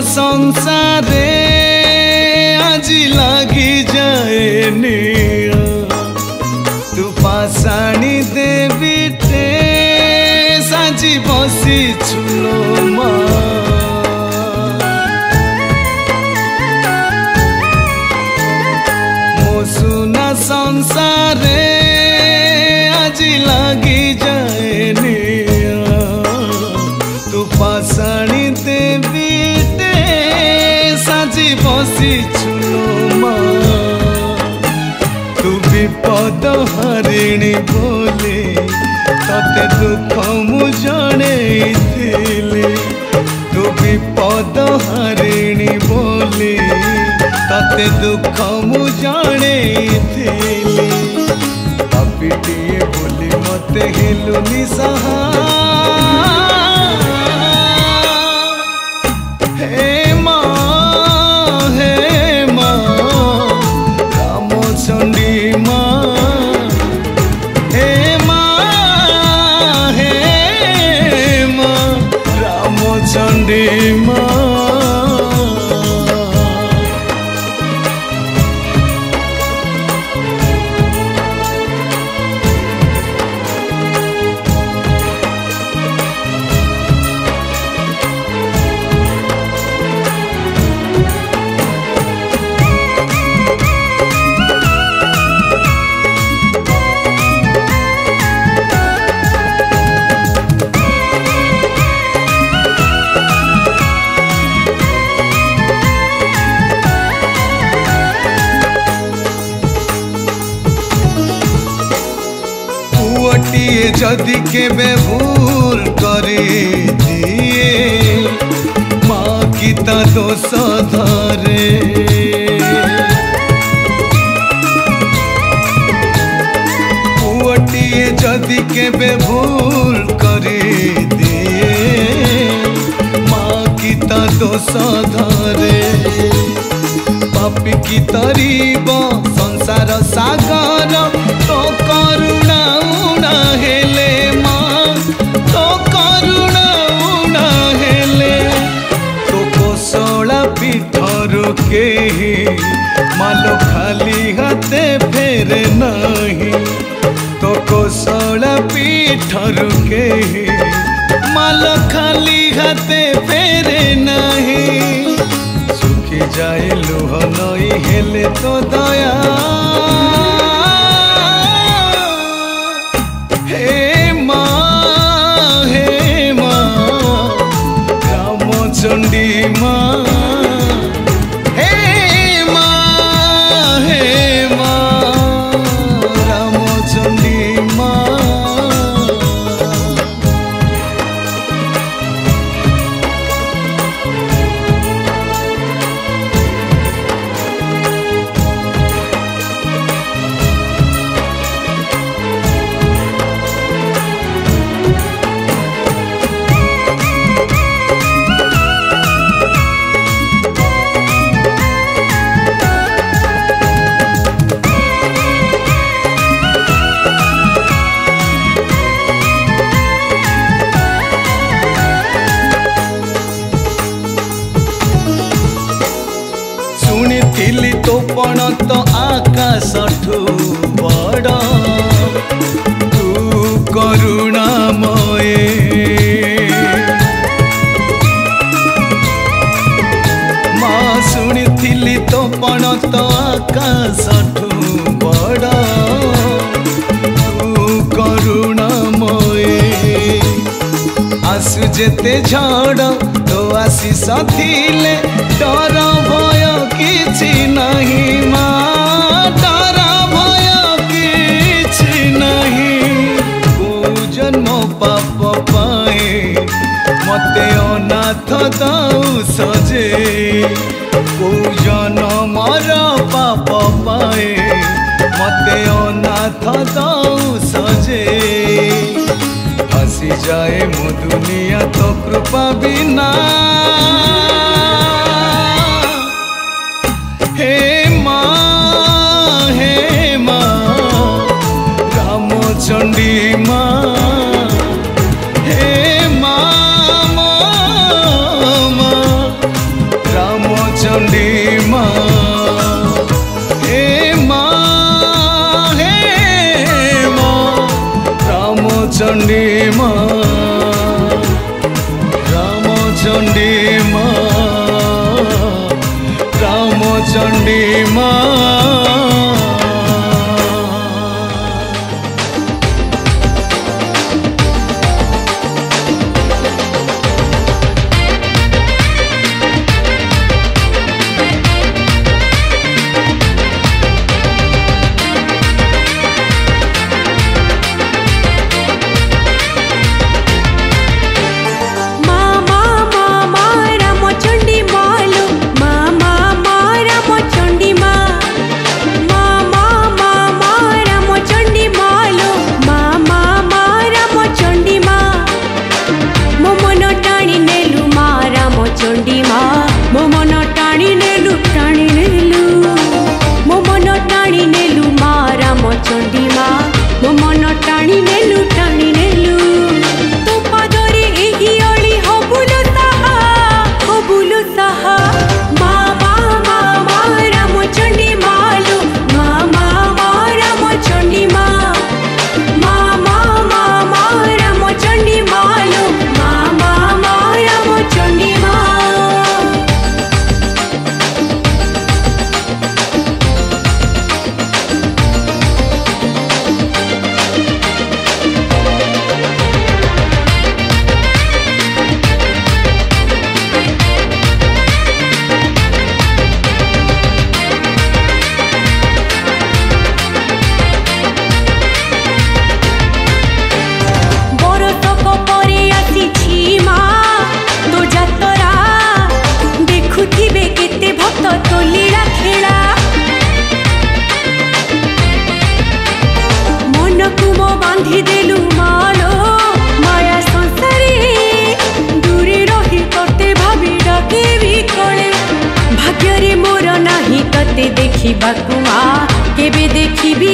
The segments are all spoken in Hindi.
संसारे আজি লাগি যায় নীড় তু পাশাণী দেবীতে সাজি বসিছুল মা মো সুনা সংসারে আজি লাগি যায় নীড় তু পাশাণী দেবীতে সাজি বসিছুল মা তু বিপদ হারিণী বলে ততে দুঃখ মু জণেইଥିଲି তু বিপদ হারিণী বলে ততে দুঃখ মু জণেইଥିଲି পাপিটিଏ ବୋଲି ମତେ ହେଲୁନି ସାହା माँ। पुअटिए जदि केबे भूल करे दिए माँ की ता दोष धरे। पुअटिए जदि केबे भूल करे दिए माँ की ता दोष धरे। पापी की तरीब संसार सागर तो करुणा उणा हेले माँ, तो करुणा उणा हेले। तो कोसला पीठर केही मालो खाली हाथे फेरे नहीं। तो कोसला पीठर केही मालो खाली हाथे फेरे नहीं। सुखी जाए लुह नई हेले तो दया हे माँ, हे माँ रामचंडी माँ। हे माँ, हे माँ रामचंडी माँ। शुणिथिली तो पण तो आकाश ठू बड़ तू करुणामय। माँ शुणिथिली तो पण तो आकाश ठू बड़ तू करुणामय। आसु जेते झड़ तो आशीष थिले डर भय किछि नहीं माँ, डर भय किछि नहीं। को जन्म पाप पाए मते अनाथ दौ सजे। को जन्मर पाप पाए मते अनाथ दौ सजे। हसी जाए मो दुनिया तो कृपा बिना। हे माँ, हे माँ रामचंडी माँ। हे माँ, माँ रामचंडी माँ। हे माँ, हे माँ रामचंडी माँ। रामचंडी माँ, रामचंडी माँ। देखिबाकु मा केबे देखिबी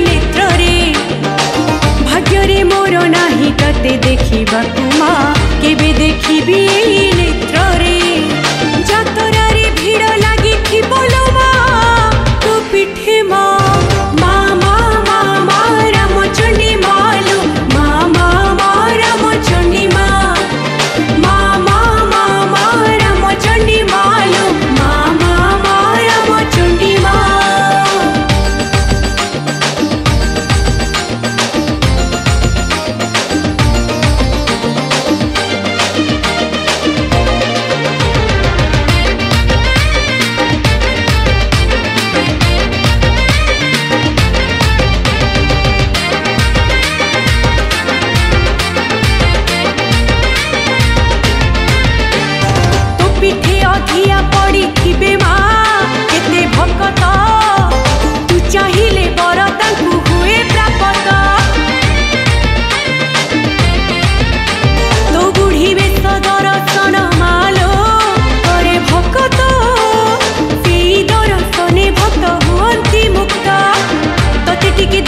नेत्र रे भाग्य रे मोर नाही तते देखिबाकु मा केबे देखिबी नेत्र रे जातरा रे भीड़ लागी थी बोलो मा तो पिठे मा मा रामचंडी मालो मा रामचंडी मा रामचंडी मालो मा रामचंडी मा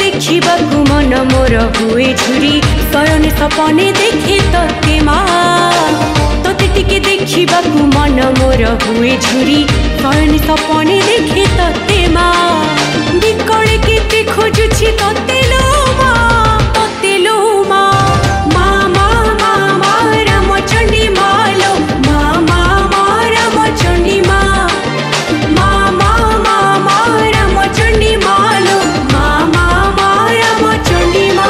देखिबाकु मन मोर हुए झुरी शयन सपने देखे तते मा तते टिके देखिबाकु मन मोर हुए झुरी शयन सपने देखे तते मा बिकळे केते खोजुछि तते लो मा रामचंडी मालो मा रामचंडी मा रामचंडी मालो रामचंडी मा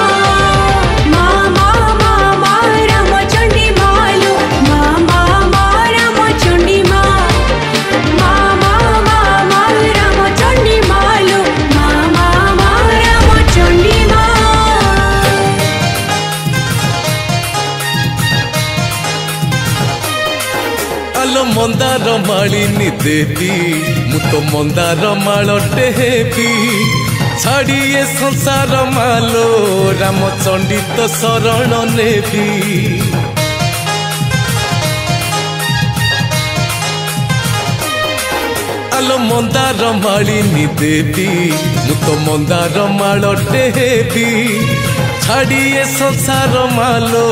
रामचंडी मालो रामचंडी मा रामचंडी मालो रामचंडी मा आलो मंदार मालिनी देवी मु तो मंदार मालटे हेबी छाड़िए संसार मालो रामचंडी तो शरण नेबी आलो मंदार मालिनी देवी मु तो मंदार मालटे हेबी छाड़िए संसार मालो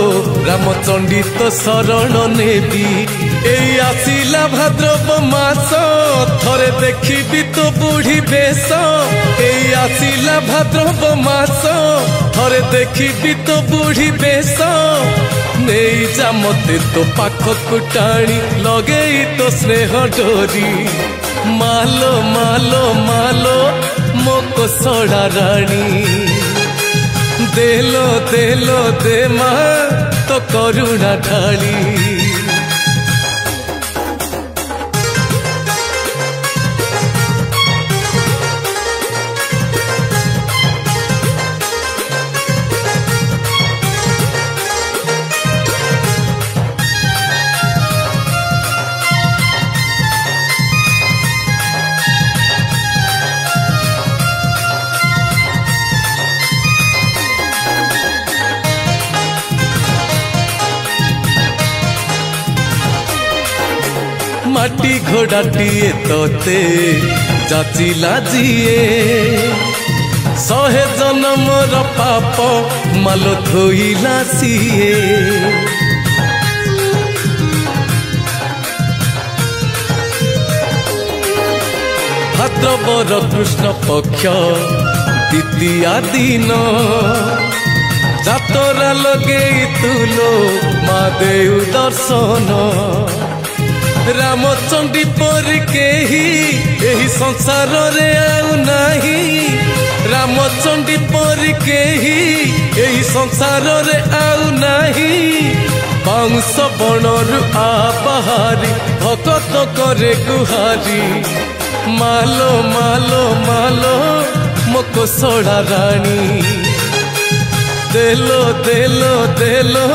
रामचंडी तो शरण नेबी एई आसिला भाद्रव मास थरे देखिबी तो बुढ़ी बेश एई आसिला भाद्रव मास थरे देखिबी तो बुढ़ी बेश नहीं जा मते तो पाखकु टाणी लगेई तो स्नेह डोरी मालो मालो मालो मो कोसड़ा रानी देलो देलो दे मा तो करुणा ढाली माटी घोड़ाटीए तोते जाचिला जीए सहे जन्मर पाप मालो धोइला सीए भाद्रवर कृष्ण पक्ष द्वितीया दिन जातरा लगे तुलो मा देउ दर्शन रामचंडी पर केही एही संसार रे आउ नाही रामचंडी पर केही एही संसार रे आउ नाही बाउंस बनरु आ बाहारी भगत करे गुहारी मालो मालो मालो मो कोसड़ा रानी देलो देलो देलो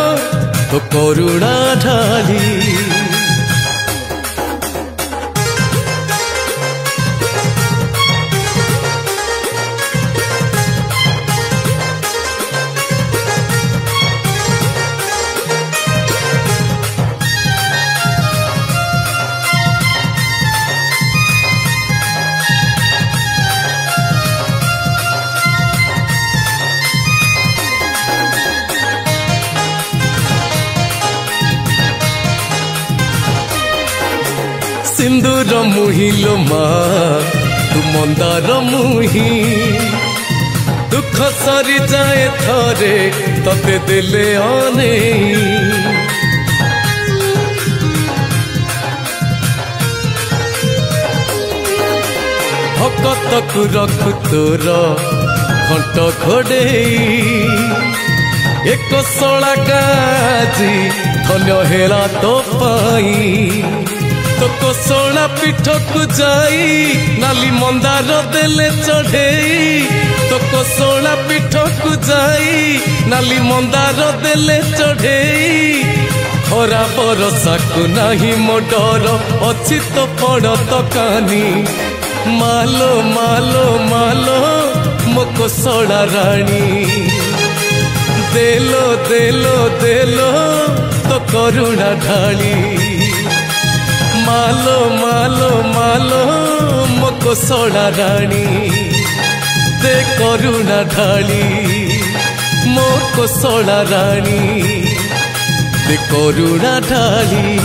तो करुणा ढाली सिंदूर मुहिलो मा तू मंदार मुही दुख सरी जाए थरे तते दिले आने भकतकु रखु तोर घंट घोड़े एक सोला गाजी धन्य हेला तो पाई तो कोसला पीठकु जाई नाली मंदार देले चढ़े तो कोसला पीठकु जाई नाली मंदार देले चढ़े खरा बरसा को नाही मो डर अछि तो पड़ तो कानी मालो मालो मालो मो कोसला रानी देलो देलो देलो तो करुणा ढाली मालो मालो मालो मो कोसला रानी दे करुणा ढाली मो कोसला रानी दे करुणा ढाली।